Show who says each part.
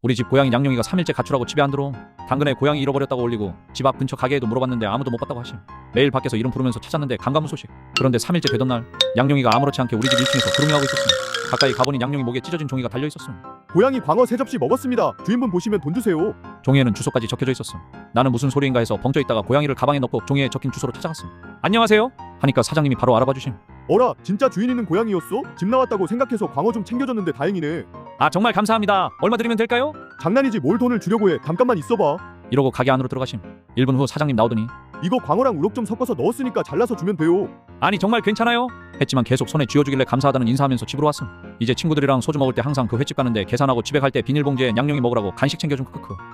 Speaker 1: 우리 집 고양이 양룡이가 3일째 가출하고 집에 안 들어옴. 당근에 고양이 잃어버렸다고 올리고 집 앞 근처 가게에도 물어봤는데 아무도 못 봤다고 하심. 매일 밖에서 이름 부르면서 찾았는데 감감무소식. 그런데 3일째 되던 날 양룡이가 아무렇지 않게 우리 집 1층에서 그루밍하고 있었음. 가까이 가보니 양룡이 목에 찢어진 종이가 달려있었음.
Speaker 2: 고양이 광어 3접시 먹었습니다. 주인분 보시면 돈 주세요.
Speaker 1: 종이에는 주소까지 적혀져 있었음. 나는 무슨 소리인가 해서 벙쪄 있다가 고양이를 가방에 넣고 종이에 적힌 주소로 찾아갔음. 안녕하세요 하니까 사장님이 바로 알아봐 주심.
Speaker 2: 어라, 진짜 주인 있는 고양이였어? 집 나왔다고 생각해서 광어 좀 챙겨줬는데 다행이네.
Speaker 1: 아 정말 감사합니다. 얼마 드리면 될까요?
Speaker 2: 장난이지 뭘 돈을 주려고 해. 잠깐만 있어봐.
Speaker 1: 이러고 가게 안으로 들어가심. 1분 후 사장님 나오더니
Speaker 2: 이거 광어랑 우럭 좀 섞어서 넣었으니까 잘라서 주면 돼요.
Speaker 1: 아니 정말 괜찮아요? 했지만 계속 손에 쥐어주길래 감사하다는 인사하면서 집으로 왔음. 이제 친구들이랑 소주 먹을 때 항상 그 횟집 가는데 계산하고 집에 갈 때 비닐봉지에 양념이 먹으라고 간식 챙겨준 크크크.